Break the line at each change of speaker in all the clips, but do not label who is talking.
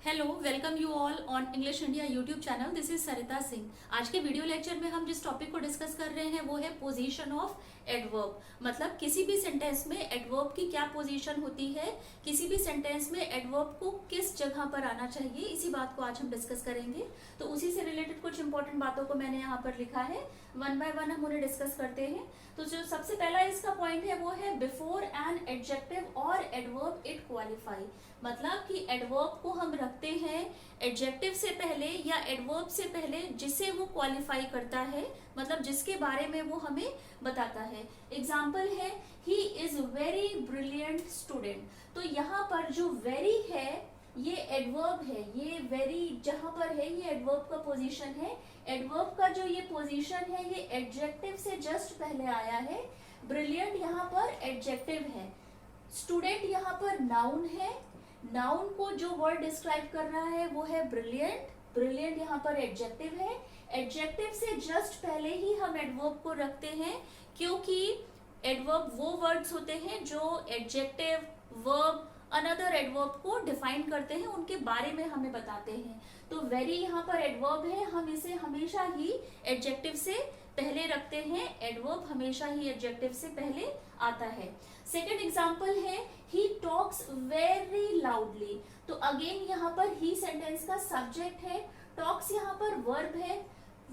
Hello, welcome you all on English India YouTube channel. This is Sarita Singh. आज के video lecture में हम जिस टॉपिक को डिस्कस कर रहे हैं वो है पोजीशन ऑफ एडवर्ब। मतलब किसी भी सेंटेंस में एडवर्ब की क्या पोजीशन होती है, किसी भी सेंटेंस में एडवर्ब को किस जगह पर आना चाहिए, इसी बात को आज हम डिस्कस करेंगे। तो उसी से रिलेटेड कुछ इंपॉर्टेंट बातों को मैंने यहाँ पर लिखा है, वन बाय वन हम उन्हें डिस्कस करते हैं। तो जो सबसे पहला इसका पॉइंट है वो है बिफोर एन एडजेक्टिव और एडवर्ब इट क्वालिफाई। मतलब कि एडवर्ब को हम रखते हैं एडजेक्टिव से पहले या एडवर्ब से पहले जिसे वो क्वालिफाई करता है, मतलब जिसके बारे में वो हमें बताता है। एग्जाम्पल है he is very brilliant student. तो यहाँ पर जो वेरी है ये एडवर्ब है, ये वेरी जहां पर है ये एडवर्ब का पोजीशन है। एडवर्ब का जो ये पोजीशन है ये एडजेक्टिव से जस्ट पहले आया है। ब्रिलियंट यहाँ पर एडजेक्टिव है, स्टूडेंट यहाँ पर नाउन है। नाउन को जो वर्ड डिस्क्राइब कर रहा है वो है ब्रिलियंट। ब्रिलियंट यहाँ पर एडजेक्टिव है। एडजेक्टिव से जस्ट पहले ही हम एडवर्ब को रखते हैं, क्योंकि एडवर्ब वो वर्ड्स होते हैं जो एडजेक्टिव, वर्ब, अनदर एडवर्ब को डिफाइन करते हैं, उनके बारे में हमें बताते हैं। तो वेरी यहाँ पर एडवर्ब है, हम इसे हमेशा ही एडजेक्टिव से पहले रखते हैं। एडवर्ब हमेशा ही एडजेक्टिव से पहले आता है। सेकंड एग्जांपल है ही टॉक्स वेरी लाउडली। तो अगेन यहाँ पर ही सेंटेंस का सब्जेक्ट है, टॉक्स यहाँ पर वर्ब है।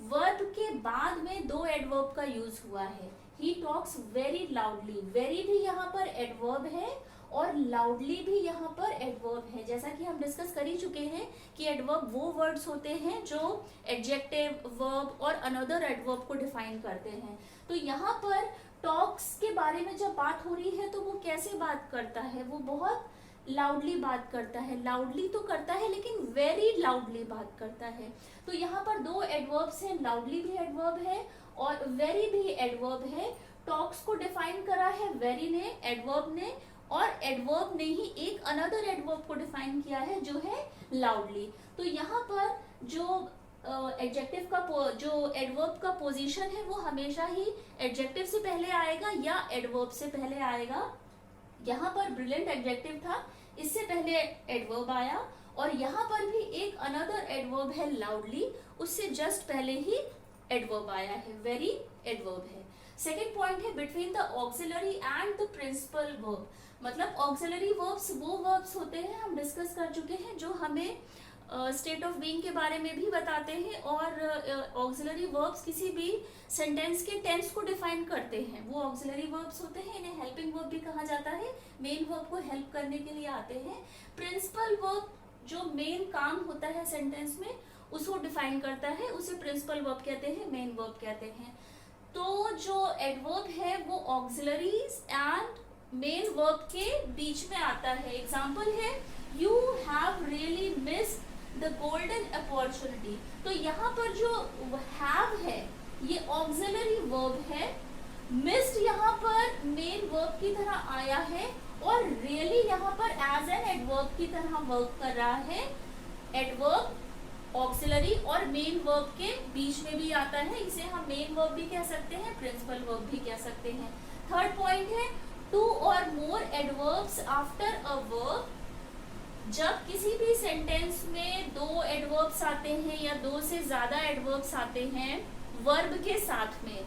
वर्ब के बाद में दो एडवर्ब का यूज हुआ है। He talks very loudly, very भी यहाँ पर एडवर्ब है और लाउडली भी यहाँ पर एडवर्ब है। जैसा कि हम डिस्कस कर ही चुके हैं कि एडवर्ब वो वर्ड्स होते हैं जो एडजेक्टिव, वर्ब और अनदर एडवर्ब को डिफाइन करते हैं। तो यहाँ पर टॉक्स के बारे में जब बात हो रही है तो वो कैसे बात करता है, वो बहुत लाउडली बात करता है। लाउडली तो करता है लेकिन वेरी लाउडली बात करता है। तो यहाँ पर दो एडवर्ब्स हैं, लाउडली भी एडवर्ब है और वेरी भी एडवर्ब है। टॉक्स को डिफाइन करा है वेरी ने, एडवर्ब ने, और एडवर्ब ने ही एक अनदर एडवर्ब को डिफाइन किया है जो है लाउडली। तो यहाँ पर जो एडजेक्टिव का जो एडवर्ब का पोजीशन है वो हमेशा ही एडजेक्टिव से पहले आएगा या एडवर्ब से पहले आएगा। यहाँ पर ब्रिलियंट एडजेक्टिव था, इससे पहले एडवर्ब आया, और यहाँ पर भी एक अनदर एडवर्ब है लाउडली, उससे जस्ट पहले ही एडवर्ब आया है, वेरी एडवर्ब है। सेकेंड पॉइंट है between the auxiliary and the principal verb. मतलब ऑक्सिलरी वर्ब्स वो वर्ब्स होते हैं, हम डिस्कस कर चुके हैं, जो हमें स्टेट ऑफ बीइंग के बारे में भी बताते हैं, और ऑक्सिलरी वर्ब्स किसी भी सेंटेंस के टेंस को डिफाइन करते हैं। वो ऑक्सिलरी वर्ब्स होते हैं, इन्हें हेल्पिंग वर्ब भी कहा जाता है, मेन वर्ब को हेल्प करने के लिए आते हैं। प्रिंसिपल वर्ब जो मेन काम होता है सेंटेंस में उसको डिफाइन करता है, उसे प्रिंसिपल वर्ब कहते हैं, मेन वर्ब कहते हैं। तो जो एडवर्ब है वो ऑक्सिलरीज एंड मेन वर्ब के बीच में आता है। एग्जाम्पल है you have really missed the golden opportunity. तो यहाँ पर जो हैव है ये ऑक्सिलरी वर्ब है, मिस्ड यहाँ पर मेन वर्ब की तरह आया है, और रियली यहाँ पर एज एन एडवर्ब की तरह वर्क कर रहा है। एडवर्ब ऑक्सिलरी और मेन वर्ब के बीच में भी आता है, इसे हम मेन वर्ब भी कह सकते हैं, प्रिंसिपल वर्ब भी कह सकते हैं। थर्ड पॉइंट है टू और मोर एडवर्ब्स आफ्टर अ वर्ब। जब किसी भी सेंटेंस में दो एडवर्ब्स आते हैं या दो से ज्यादा एडवर्ब्स आते हैं वर्ब के साथ में,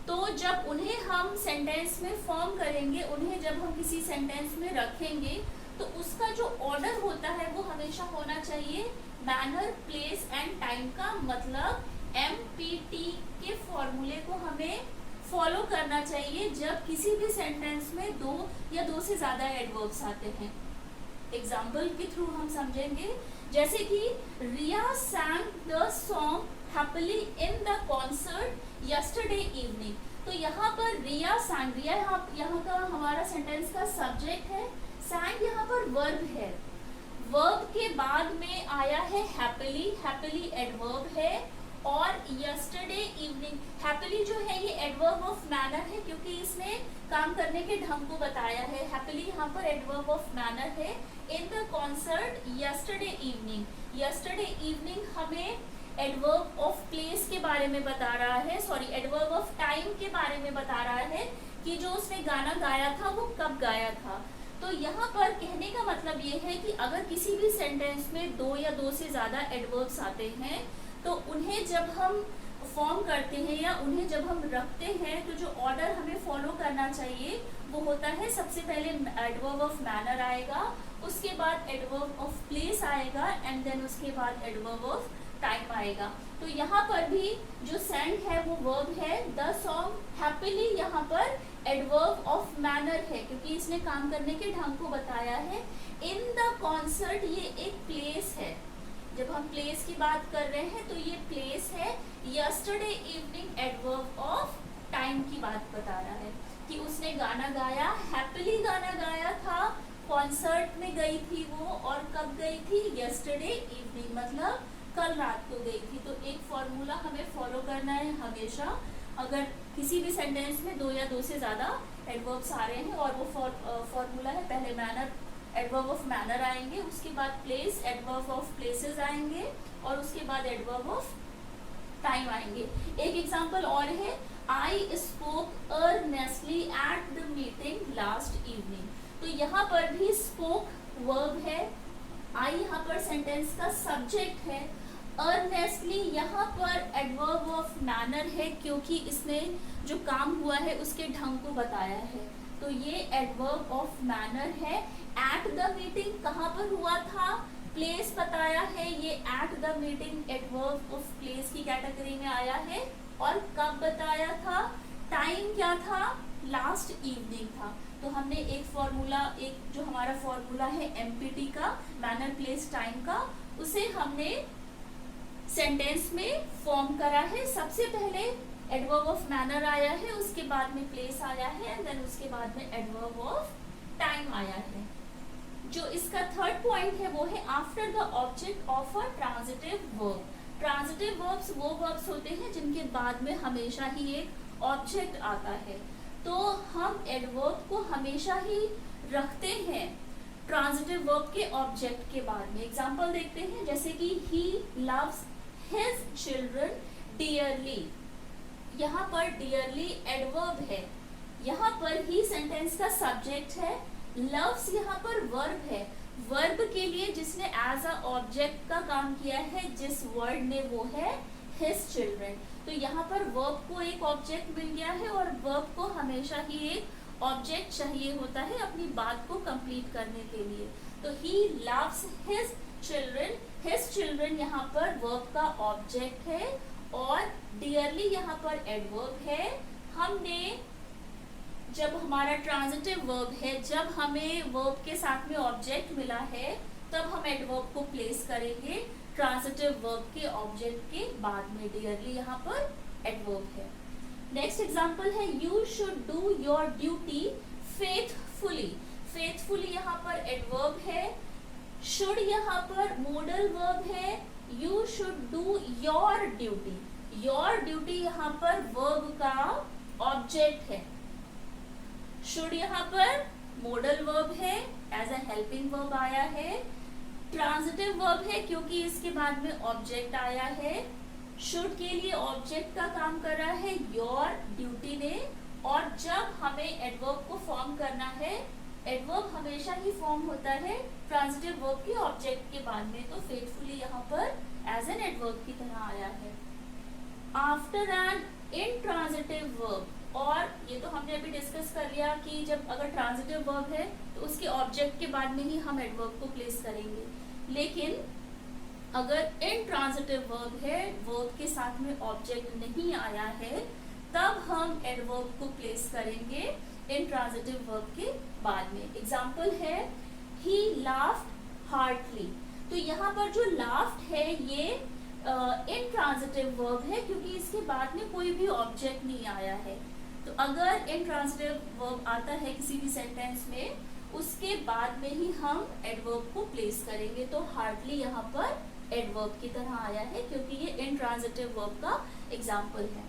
तो जब उन्हें हम सेंटेंस में फॉर्म करेंगे, उन्हें जब हम किसी सेंटेंस में रखेंगे, तो उसका जो ऑर्डर होता है वो हमेशा होना चाहिए मैनर, प्लेस एंड टाइम का। मतलब MPT के फॉर्मूले को हमें फॉलो करना चाहिए जब किसी भी सेंटेंस में दो या दो से ज्यादा एडवर्ब्स आते हैं। एग्जाम्पल के थ्रू हम समझेंगे, जैसे कि रिया sang the song happily in the concert yesterday evening. तो यहाँ पर रिया sang, रिया यहाँ का हमारा सेंटेंस का सब्जेक्ट है, sang यहाँ पर वर्ब है, वर्ब के बाद में आया है हैप्पीली, हैप्पीली एडवर्ब है, और यस्टरडे इवनिंग, हैप्पीली जो है ये एडवर्ब ऑफ मैनर है क्योंकि इसने काम करने के ढंग को बताया है। हैप्पीली यहाँ पर एडवर्ब ऑफ मैनर है। In the concert yesterday evening, yesterday evening हमें एडवर्ब ऑफ प्लेस के बारे में बता रहा है, सॉरी एडवर्ब ऑफ टाइम के बारे में बता रहा है कि जो उसने गाना गाया था वो कब गाया था। तो यहाँ पर कहने का मतलब ये है कि अगर किसी भी सेंटेंस में दो या दो से ज्यादा एडवर्ब्स आते हैं तो उन्हें जब हम फॉर्म करते हैं या उन्हें जब हम रखते हैं तो जो ऑर्डर हमें फॉलो करना चाहिए वो होता है, सबसे पहले एडवर्ब ऑफ मैनर आएगा, उसके बाद एडवर्ब ऑफ प्लेस आएगा एंड देन उसके बाद एडवर्ब ऑफ टाइम आएगा। तो यहाँ पर भी जो सेंड है वो वर्ब है, द सॉन्ग हैप्पीली यहाँ पर एडवर्ब ऑफ मैनर है क्योंकि इसने काम करने के ढंग को बताया है। इन द कॉन्सर्ट ये एक प्लेस है, जब हम प्लेस की बात कर रहे हैं तो ये प्लेस है। Yesterday evening adverb of time की बात बता रहा है कि उसने गाना गाया, हैप्पीली गाना गाया था, कॉन्सर्ट में गई थी वो, और कब गई थी, यस्टरडे इवनिंग मतलब कल रात को गई थी। तो एक फॉर्मूला हमें फॉलो करना है हमेशा, अगर किसी भी सेंटेंस में दो या दो से ज्यादा एडवर्ब्स आ रहे हैं, और वो फॉर्मूला है, पहले मैनर एडवर्ब ऑफ मैनर आएंगे, उसके बाद प्लेस एडवर्ब ऑफ प्लेसेस आएंगे, और उसके बाद एडवर्ब ऑफ टाइम आएंगे। एक एग्जांपल और है, I spoke earnestly at the meeting last evening. तो यहाँ पर भी स्पोक वर्ब है, आई यहाँ पर सेंटेंस का सब्जेक्ट है, अर्नेस्टली यहाँ पर एडवर्ब ऑफ मैनर है क्योंकि इसने जो काम हुआ है उसके ढंग को बताया है, तो ये एडवर्ब ऑफ मैनर है। एट द मीटिंग कहाँ पर हुआ था, प्लेस बताया है, ये at the meeting adverb of place की कैटेगरी में आया है। और कब बताया था, टाइम क्या था, लास्ट इवनिंग था। तो हमने एक फॉर्मूला, एक जो हमारा फॉर्मूला है एमपीटी का, मैनर प्लेस टाइम का, उसे हमने सेंटेंस में फॉर्म करा है। सबसे पहले एडवर्ब ऑफ मैनर आया है, उसके बाद में प्लेस आया है एंड देन उसके बाद में एडवर्ब ऑफ टाइम आया है। जो इसका थर्ड पॉइंट है वो है after the object of a transitive verb. Transitive verbs वो वर्ब्स होते हैं जिनके बाद में हमेशा ही एक ऑब्जेक्ट आता है, तो हम एडवर्ब को हमेशा ही रखते हैं ट्रांजिटिव वर्ब के ऑब्जेक्ट के बाद में। एग्जांपल देखते हैं, जैसे कि he loves his children dearly, यहाँ पर डियरली एडवर्ब है, यहाँ पर ही सेंटेंस का सब्जेक्ट है, लव्स यहाँ पर वर्ब है, वर्ब के लिए जिसने एज अ ऑब्जेक्ट का काम किया है जिस वर्ड ने वो है हिज चिल्ड्रन। तो यहाँ पर वर्ब को एक ऑब्जेक्ट मिल गया है और वर्ब को हमेशा ही एक ऑब्जेक्ट चाहिए होता है अपनी बात को कंप्लीट करने के लिए। तो he loves his children, his children यहाँ पर वर्ब का ऑब्जेक्ट है और डियरली यहाँ पर एडवर्ब है। हमने जब हमारा ट्रांजिटिव वर्ब है, जब हमें वर्ब के साथ में ऑब्जेक्ट मिला है तब हम एडवर्ब को प्लेस करेंगे ट्रांजिटिव वर्ब के ऑब्जेक्ट के बाद में। डियरली यहाँ पर एडवर्ब है। नेक्स्ट एग्जांपल है, you should do your duty faithfully. Faithfully यहाँ पर एडवर्ब है, शुड यहाँ पर मोडल वर्ब है, you should do your duty, your duty यहाँ पर वर्ब का ऑब्जेक्ट है, शुड यहाँ पर मोडल वर्ब है, एज अ हेल्पिंग वर्ब आया है, ट्रांजिटिव वर्ब है क्योंकि इसके बाद में ऑब्जेक्ट आया है, शुड के लिए ऑब्जेक्ट का काम कर रहा है योर ड्यूटी ने, और जब हमें एडवर्ब को फॉर्म करना है, एडवर्ब हमेशा ही फॉर्म होता है ट्रांजिटिव वर्ब के ऑब्जेक्ट के बाद में, तो फेथफुली यहाँ पर एज एन एडवर्ब की तरह आया है। आफ्टर एन इनट्रांजिटिव वर्ब, और ये तो हमने अभी डिस्कस कर लिया कि जब अगर ट्रांजिटिव वर्ब है तो उसके ऑब्जेक्ट के बाद में ही हम एडवर्ब को प्लेस करेंगे, लेकिन अगर इनट्रांजिटिव वर्ब है, वर्ब के साथ में ऑब्जेक्ट नहीं आया है, तब हम एडवर्ब को प्लेस करेंगे इनट्रांजिटिव वर्ब के बाद में। एग्जाम्पल है, ही लाफ्ड हार्टली। तो यहाँ पर जो लाफ्ड है ये इनट्रांजिटिव वर्ब है क्योंकि इसके बाद में कोई भी ऑब्जेक्ट नहीं आया है। तो अगर इनट्रांजिटिव वर्ब आता है किसी भी सेंटेंस में, उसके बाद में ही हम एडवर्ब को प्लेस करेंगे। तो हार्टली यहाँ पर एडवर्ब की तरह आया है क्योंकि ये इनट्रांजिटिव वर्ब का एग्जाम्पल है।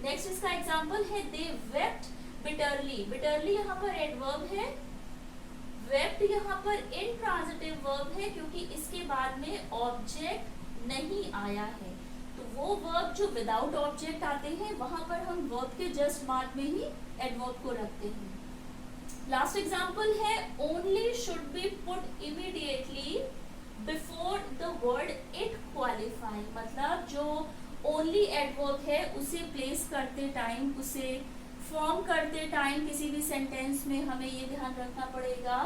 नेक्स्ट इसका एग्जाम्पल है, दे वेप्ट बिटरली। बिटरली यहाँ पर एडवर्ब है, वेप्ट यहाँ पर इनट्रांजिटिव वर्ब है क्योंकि इसके बाद में ऑब्जेक्ट नहीं आया है। तो वो वर्ब जो विदाउट ऑब्जेक्ट आते हैं वहां पर हम वर्ब के जस्ट बाद में ही एडवर्ब को रखते हैं। लास्ट एग्जाम्पल है only should be put immediately before the word it qualify, मतलब जो ओनली एडवर्ब है उसे प्लेस करते टाइम, उसे फॉर्म करते टाइम किसी भी सेंटेंस में हमें ये ध्यान रखना पड़ेगा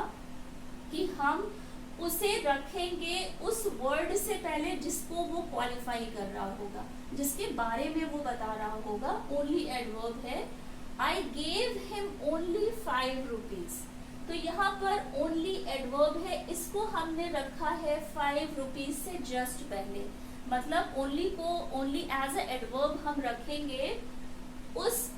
कि हम उसे रखेंगे उस वर्ड से पहले जिसको वो क्वालिफाई कर रहा होगा, जिसके बारे में वो बता रहा होगा। ओनली एडवर्ब है I gave him only 5 rupees, तो यहाँ पर ओनली एडवर्ब है, इसको हमने रखा है 5 रुपीज से जस्ट पहले, मतलब ओनली को ओनली एज ए एडवर्ब हम रखेंगे उस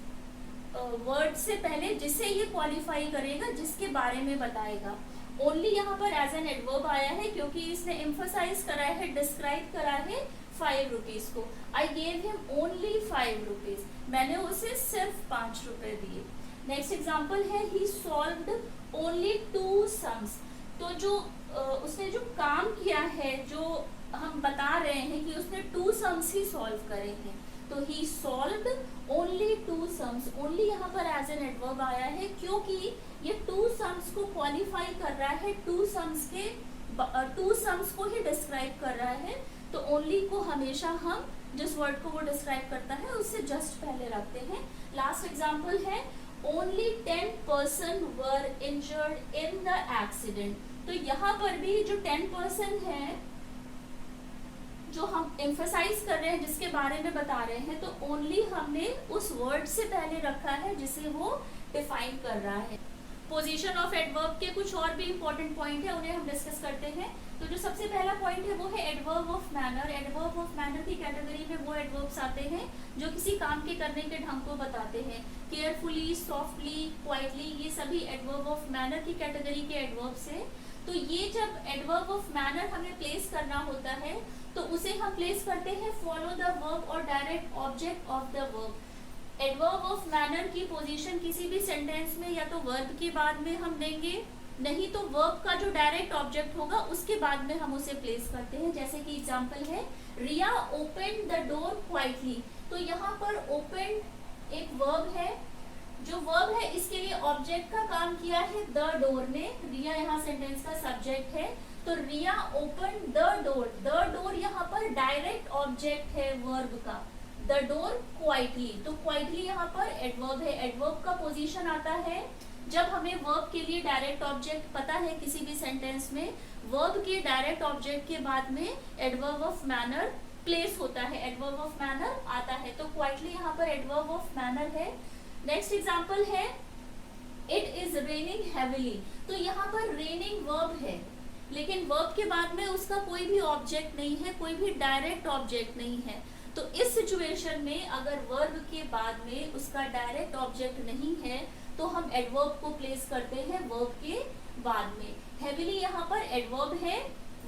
वर्ड से पहले जिसे ये क्वालिफाई करेगा, जिसके बारे में बताएगा। ओनली यहाँ पर एज एन एडवर्ब आया है क्योंकि इसने एम्फसाइज करा है, डिस्क्राइब करा है 5 रुपीज को। I gave him only 5 rupees, मैंने उसे सिर्फ 5 रुपए दिए। नेक्स्ट एग्जाम्पल है ही सॉल्व्ड ओनली 2 सम्स, तो जो उसने जो काम किया है, जो हम बता रहे हैं कि उसने 2 सम्स ही सॉल्व करे हैं, तो ही सॉल्व्ड ओनली 2 सम्स। ओनली यहाँ पर एज एन एडवर्ब आया है क्योंकि ये 2 सम्स को क्वालिफाई कर रहा है, 2 सम्स को ही डिस्क्राइब कर रहा है, तो ओनली को हमेशा हम जिस वर्ड को वो डिस्क्राइब करता है उससे जस्ट पहले रखते हैं। लास्ट एग्जाम्पल है only 10% were injured in the accident, तो यहाँ पर भी जो 10% है जो हम एम्फसाइज कर रहे हैं, जिसके बारे में बता रहे हैं, तो ओनली हमने उस वर्ड से पहले रखा है जिसे वो डिफाइन कर रहा है। पोजीशन ऑफ एडवर्ब के कुछ और भी इंपॉर्टेंट पॉइंट है, उन्हें हम डिस्कस करते हैं। तो जो सबसे पहला पॉइंट है वो है adverb of manner. Adverb of manner की कैटेगरी में वो एडवर्ब्स आते हैं जो किसी काम के करने के ढंग को बताते हैं। केयरफुली, सॉफ्टली, क्वाइटली, ये सभी एडवर्ब ऑफ मैनर की कैटेगरी के एडवर्ब्स हैं। तो ये जब एडवर्ब ऑफ मैनर हमें प्लेस करना होता है तो उसे हम प्लेस करते हैं फॉलो द वर्ब और direct object of the verb. Adverb of manner की पोजीशन किसी भी सेंटेंस में या तो वर्ब के बाद में हम देंगे, नहीं तो वर्ब का जो डायरेक्ट ऑब्जेक्ट होगा उसके बाद में हम उसे प्लेस करते हैं। जैसे कि एग्जांपल है रिया ओपन द डोर क्वाइटली, तो यहाँ पर ओपन एक वर्ब है, जो वर्ब है इसके लिए ऑब्जेक्ट का काम किया है द डोर ने, रिया यहाँ सेंटेंस का सब्जेक्ट है, तो Riya open the door, the door यहाँ पर डायरेक्ट ऑब्जेक्ट है वर्ब का, द डोर क्वाइटली, तो क्वाइटली यहाँ पर एडवर्ब है। एडवर्ब का पोजीशन आता है जब हमें वर्ब के लिए डायरेक्ट ऑब्जेक्ट पता है किसी भी सेंटेंस में, वर्ब के डायरेक्ट ऑब्जेक्ट के बाद में एडवर्ब ऑफ मैनर प्लेस होता है, एडवर्ब ऑफ मैनर आता है, तो क्वाइटली यहाँ पर एडवर्ब ऑफ मैनर है। नेक्स्ट एग्जाम्पल है इट इज रेनिंग हैवीली, तो यहाँ पर रेनिंग वर्ब है लेकिन वर्ब के बाद में उसका कोई भी ऑब्जेक्ट नहीं है, कोई भी डायरेक्ट ऑब्जेक्ट नहीं है, तो इस सिचुएशन में अगर वर्ब के बाद में उसका डायरेक्ट ऑब्जेक्ट नहीं है तो हम एडवर्ब को प्लेस करते हैं वर्ब के बाद में। हेवीली यहाँ पर एडवर्ब है,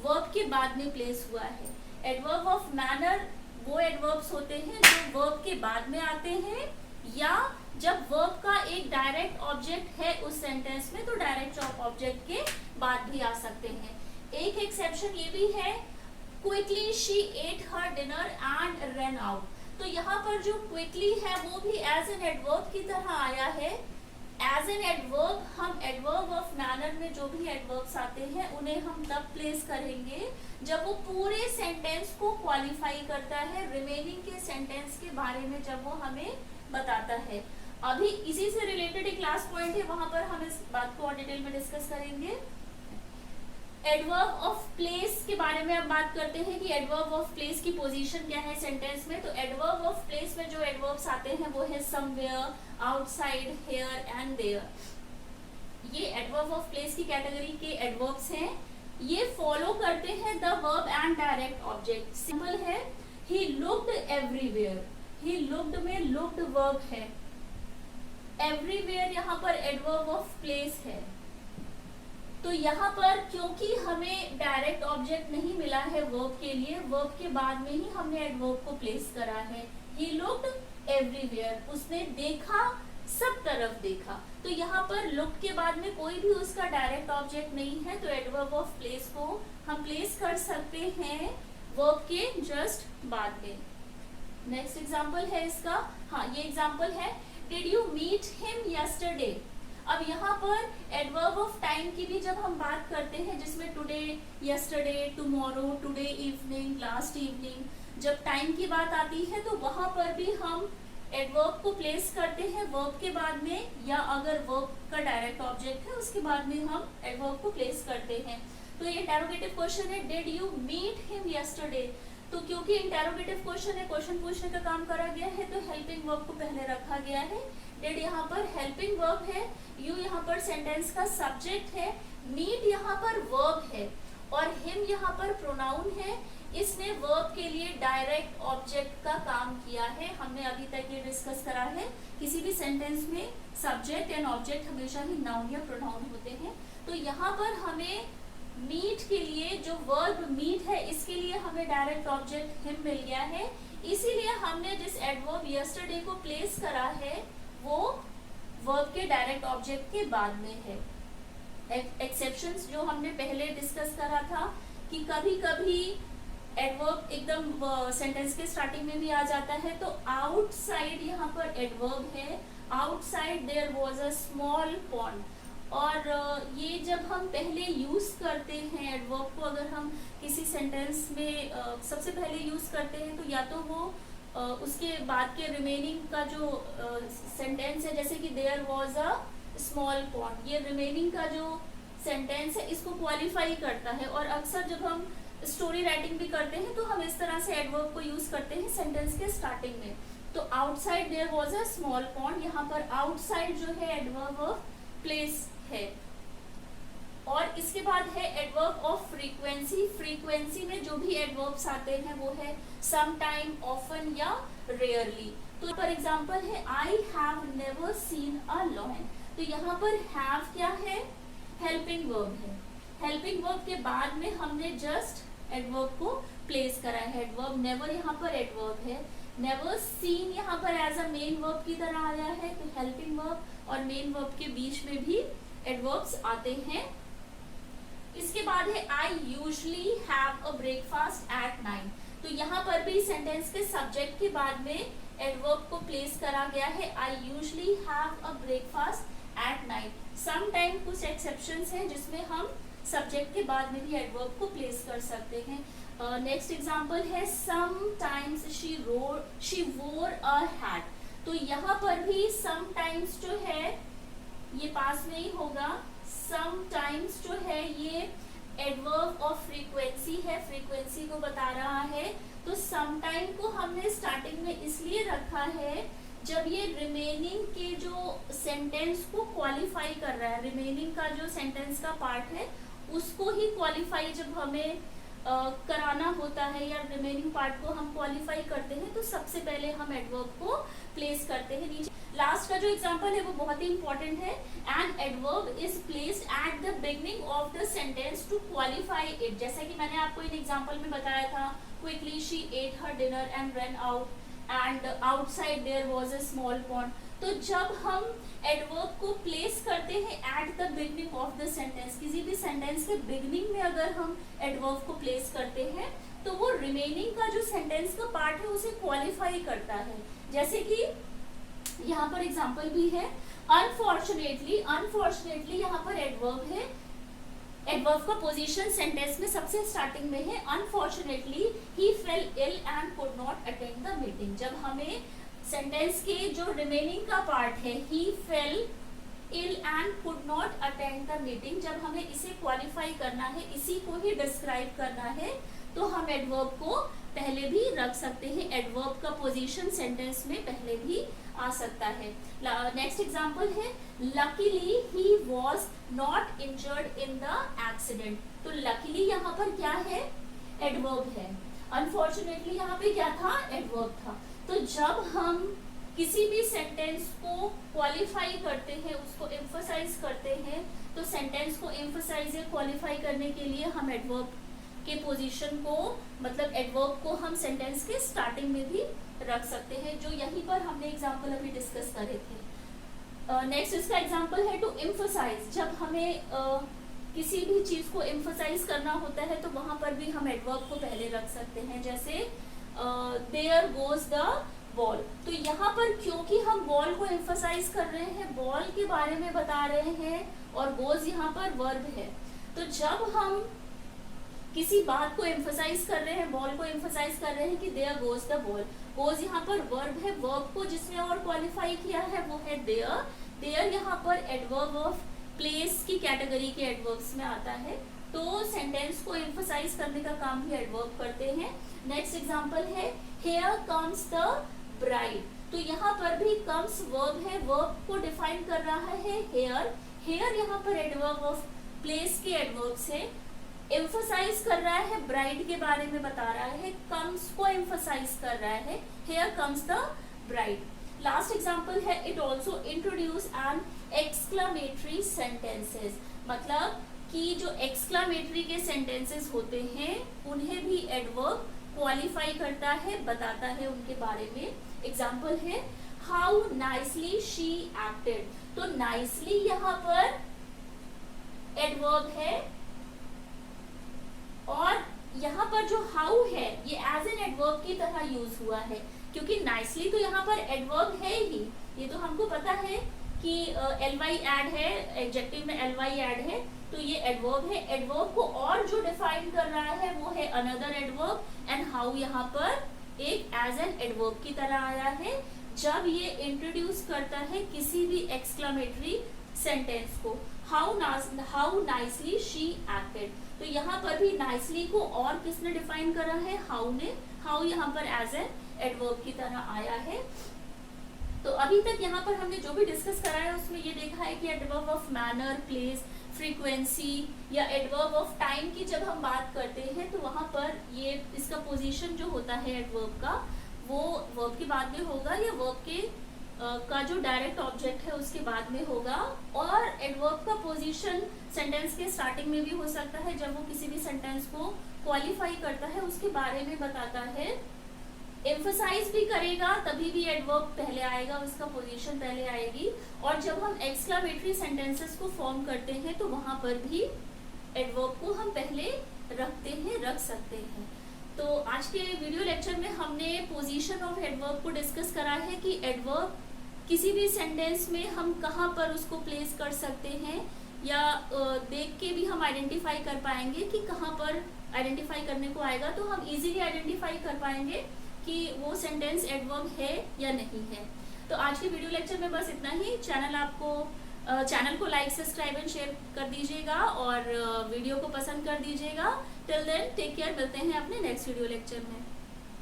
वर्ब के बाद में प्लेस हुआ है। एडवर्ब ऑफ मैनर वो एडवर्ब्स होते हैं जो वर्ब के बाद में आते हैं या जब वर्ब का एक डायरेक्ट ऑब्जेक्ट है उस सेंटेंस में, तो डायरेक्ट ऑब्जेक्ट के बाद भी आ सकते हैं। एक एक्सेप्शन ये भी है quickly she ate her dinner and run out, तो यहाँ पर जो क्विकली है वो भी एज एन एडवर्ब की तरह आया है। एज एन एडवर्ब हम एडवर्ब ऑफ मैनर में जो भी एडवर्ब्स आते हैं उन्हें हम तब प्लेस करेंगे जब वो पूरे सेंटेंस को क्वालिफाई करता है, रिमेनिंग के सेंटेंस के बारे में जब वो हमें बताता है। अभी इसी से रिलेटेड एक क्लास पॉइंट है, वहां पर हम इस बात को और डिटेल में डिस्कस करेंगे। एडवर्ब ऑफ प्लेस के बारे में अब बात करते हैं कि एडवर्ब ऑफ प्लेस की पोजीशन क्या है सेंटेंस में। तो एडवर्ब ऑफ प्लेस में जो एडवर्ब्स आते हैं वो है somewhere, outside, here and there. ये एडवर्ब ऑफ प्लेस की कैटेगरी के एडवर्ब्स हैं, ये फॉलो करते हैं the verb and direct object. Simple है he looked everywhere, he looked में लुक्ड वर्ब है, एवरीवेयर यहाँ पर एडवर्ब ऑफ प्लेस है। तो यहाँ पर क्योंकि हमें डायरेक्ट ऑब्जेक्ट नहीं मिला है वर्ब के लिए, वर्ब के बाद में ही हमने एडवर्ब को प्लेस करा है। ही लुक्ड एवरीवेयर, उसने देखा, सब तरफ देखा, तो यहाँ पर लुक के बाद में कोई भी उसका डायरेक्ट ऑब्जेक्ट नहीं है, तो एडवर्ब ऑफ प्लेस को हम प्लेस कर सकते हैं वर्ब के जस्ट बाद में। नेक्स्ट एग्जाम्पल है इसका, हाँ ये एग्जाम्पल है did you meet him yesterday. अब यहाँ पर एडवर्ब ऑफ टाइम की भी जब हम बात करते हैं, जिसमें today, yesterday, tomorrow, today evening, last evening, जब टाइम की बात आती है तो वहां पर भी हम एडवर्ब को प्लेस करते हैं वर्ब के बाद में, या अगर वर्ब का डायरेक्ट ऑब्जेक्ट है उसके बाद में हम एडवर्ब को प्लेस करते हैं। तो ये इंटेरोगेटिव क्वेश्चन है, did you meet him yesterday. तो क्योंकि इंटेरोगेटिव क्वेश्चन है, क्वेश्चन पूछने का काम करा गया है, तो हेल्पिंग वर्ब को पहले रखा गया है। डिड यहाँ पर हेल्पिंग वर्ब है, यू यहाँ पर सेंटेंस का सब्जेक्ट है, मीट यहाँ पर वर्ब है और हिम यहाँ पर प्रोनाउन है। इसने वर्ब के लिए डायरेक्ट ऑब्जेक्ट का काम किया है। हमने अभी तक ये डिस्कस करा है, किसी भी सेंटेंस में सब्जेक्ट एंड ऑब्जेक्ट हमेशा ही नाउन या प्रोनाउन होते हैं। तो यहाँ पर हमें मीट के लिए जो वर्ब मीट है, इसके लिए हमें डायरेक्ट ऑब्जेक्ट हिम मिल गया है, इसीलिए हमने जिस एडवर्ब यस्टरडे को प्लेस करा है वो वर्ब के डायरेक्ट ऑब्जेक्ट के बाद में है। एक्सेप्शंस जो हमने पहले डिस्कस करा था कि कभी कभी एडवर्ब एकदम सेंटेंस के स्टार्टिंग में भी आ जाता है। तो आउटसाइड यहाँ पर एडवर्ब है, outside there was a small pond. और ये जब हम पहले यूज करते हैं एडवर्ब को, अगर हम किसी सेंटेंस में सबसे पहले यूज करते हैं तो या तो वो उसके बाद के रिमेनिंग का जो सेंटेंस है, जैसे कि there was a small pond, ये रिमेनिंग का जो सेंटेंस है इसको क्वालिफाई करता है। और अक्सर जब हम स्टोरी राइटिंग भी करते हैं तो हम इस तरह से एडवर्ब को यूज करते हैं सेंटेंस के स्टार्टिंग में। तो outside there was a small pond, यहाँ पर आउटसाइड जो है एडवर्ब ऑफ प्लेस है। और इसके बाद है एडवर्ब ऑफ फ्रीक्वेंसी। फ्रीक्वेंसी में जो भी एडवर्ब्स आते हैं वो है सम टाइम, ऑफन या रेयरली। तो फॉर एग्जांपल है I have never seen a lion. तो यहाँ पर हैव क्या है, हेल्पिंग वर्ब है। हेल्पिंग वर्ब के बाद में हमने जस्ट एडवर्ब को प्लेस करा है। एडवर्ब नेवर यहाँ पर एडवर्ब है, नेवर सीन यहाँ पर एज अ मेन वर्ब की तरह आया है। तो हेल्पिंग वर्ब और मेन वर्ब के बीच में भी एडवर्ब्स आते हैं। इसके बाद है I usually have a breakfast at 9। तो यहाँ पर भी सेंटेंस के सब्जेक्ट के बाद में एडवर्ब को प्लेस करा गया है, I usually have a breakfast at 9। Some time कुछ एक्सेप्शंस हैं जिसमें हम सब्जेक्ट के बाद में भी एडवर्ब को प्लेस कर सकते हैं। नेक्स्ट एग्जांपल है सम टाइम्स शी वोर अ हैट। तो यहाँ पर भी सम टाइम्स जो है ये पास में ही होगा, सम टाइम्स जो है ये एडवर्ब ऑफ फ्रीक्वेंसी है, फ्रीक्वेंसी को बता रहा है। तो सम टाइम को हमने स्टार्टिंग में इसलिए रखा है जब ये रिमेनिंग के जो सेंटेंस को क्वालिफाई कर रहा है, रिमेनिंग का जो सेंटेंस का पार्ट है उसको ही क्वालिफाई जब हमें कराना होता है या रिमेनिंग पार्ट को हम क्वालिफाई करते हैं तो सबसे पहले हम एडवर्ब को प्लेस करते हैं नीचे। लास्ट का जो एग्जांपल है वो बहुत ही इंपॉर्टेंट है, an adverb is placed at the beginning of the sentence to qualify it. जैसा कि मैंने आपको इन एग्जांपल में बताया था, quickly she ate her dinner and run out and outside there was a small pond. तो जब हम एडवर्ब को प्लेस करते हैं at the beginning of the sentence, किसी भी सेंटेंस के बिगिनिंग में अगर हम एडवर्ब को प्लेस करते हैं तो वो रिमेनिंग का जो सेंटेंस का पार्ट है उसे क्वालिफाई करता है। जैसे कि यहाँ पर एग्जांपल भी है, अनफॉर्चुनेटली, अनफॉर्चुनेटली यहाँ पर एडवर्ब है, एडवर्ब का पोजीशन सेंटेंस में सबसे स्टार्टिंग में है। Unfortunately he fell ill and could not attend the meeting. जब हमें सेंटेंस के जो रिमेनिंग का पार्ट है he fell ill and could not attend the meeting, जब हमें इसे क्वालिफाई करना है, इसी को ही डिस्क्राइब करना है, तो हम एडवर्ब को पहले भी रख सकते हैं। एडवर्ब का पोजीशन सेंटेंस में पहले भी आ सकता है। नेक्स्ट एग्जांपल है, luckily he was not injured in the accident. तो लकीली यहाँ पर क्या है, एडवर्ब है। अनफॉर्चुनेटली यहाँ पे क्या था, एडवर्ब था। तो जब हम किसी भी सेंटेंस को क्वालिफाई करते हैं, उसको एम्फसाइज करते हैं, तो सेंटेंस को एम्फसाइज या क्वालिफाई करने के लिए हम एडवर्ब के पोजीशन को, मतलब एडवर्ब को हम सेंटेंस के स्टार्टिंग में भी रख सकते हैं, जो यहीं पर हमने एग्जांपल अभी डिस्कस करे थे। नेक्स्ट इसका एग्जांपल है टू एम्फसाइज। जब हमें किसी भी चीज को एम्फसाइज करना होता है तो वहां पर भी हम एडवर्ब को पहले रख सकते हैं। जैसे देयर गोज द बॉल। तो यहाँ पर क्योंकि हम बॉल को एम्फसाइज कर रहे हैं, बॉल के बारे में बता रहे हैं और गोज यहाँ पर वर्ब है, तो जब हम किसी बात को एम्फसाइज कर रहे हैं, बॉल को एम्फसाइज कर रहे हैं कि there goes the ball, goes यहाँ पर वर्ब है, वर्ब को जिसने और क्वालिफाई किया है वो है देयर। देयर यहाँ पर एडवर्ब ऑफ प्लेस की कैटेगरी के एडवर्ब्स में आता है, तो सेंटेंस को एम्फसाइज करने का काम भी एडवर्ब करते हैं। नेक्स्ट एग्जांपल है हियर कम्स द ब्राइड। तो यहाँ पर भी कम्स वर्ब है, वर्ब को डिफाइन कर रहा है हेयर। हेयर यहाँ पर एडवर्ब ऑफ प्लेस के एडवर्ब से एम्फसाइज कर रहा है, ब्राइड के बारे में बता रहा है, कम्स को एम्फसाइज कर रहा है, here comes the bride. Last example है it also introduce an exclamatory sentences, मतलब कि जो एक्सक्लेमेटरी के सेंटेंसेस होते हैं उन्हें भी एडवर्ब क्वालिफाई करता है, बताता है उनके बारे में। एग्जाम्पल है हाउ नाइसली शी एक्टेड। तो नाइसली यहाँ पर एडवर्ब है और यहाँ पर जो हाउ है ये एज एन एडवर्ब की तरह यूज हुआ है, क्योंकि नाइसली तो यहाँ पर एडवर्ब है ही, ये तो हमको पता है कि ly ऐड है, एडजेक्टिव में ly ऐड है, तो ये एडवर्ब है। एडवर्ब को और जो डिफाइन कर रहा है वो है अनदर एडवर्ब, एंड हाउ यहाँ पर एक एज एन एडवर्ब की तरह आया है जब ये इंट्रोड्यूस करता है किसी भी एक्सक्लेमेटरी सेंटेंस को। हाउ नाइसली शी एक्टेड, तो यहाँ पर भी नाइसली को और किसने डिफाइन करा है, हाउ ने। हाउ यहाँ पर एज एन एडवर्ब की तरह आया है। तो अभी तक यहाँ पर हमने जो भी डिस्कस करा है उसमें ये देखा है कि adverb of manner, place, frequency या एडवर्ब ऑफ टाइम की जब हम बात करते हैं तो वहाँ पर ये इसका पोजीशन जो होता है एडवर्ब का वो वर्ब के बाद में होगा या वर्ब के का जो डायरेक्ट ऑब्जेक्ट है उसके बाद में होगा। और एडवर्ब का पोजीशन सेंटेंस के स्टार्टिंग में भी हो सकता है, जब वो किसी भी सेंटेंस को क्वालिफाई करता है उसके बारे में बताता है, एम्फसाइज भी करेगा तभी भी एडवर्ब पहले आएगा, उसका पोजीशन पहले आएगी। और जब हम एक्सक्लेमेटरी सेंटेंसेस को फॉर्म करते हैं तो वहां पर भी एडवर्ब को हम पहले रख सकते हैं। तो आज के वीडियो लेक्चर में हमने पोजीशन ऑफ एडवर्ब को डिस्कस करा है कि एडवर्ब किसी भी सेंटेंस में हम कहाँ पर उसको प्लेस कर सकते हैं, या देख के भी हम आइडेंटिफाई कर पाएंगे कि कहाँ पर आइडेंटिफाई करने को आएगा, तो हम इजीली आइडेंटिफाई कर पाएंगे कि वो सेंटेंस एडवर्ब है या नहीं है। तो आज के वीडियो लेक्चर में बस इतना ही। चैनल को लाइक, सब्सक्राइब एंड शेयर कर दीजिएगा और वीडियो को पसंद कर दीजिएगा। टिल देन टेक केयर, मिलते हैं अपने नेक्स्ट वीडियो लेक्चर में।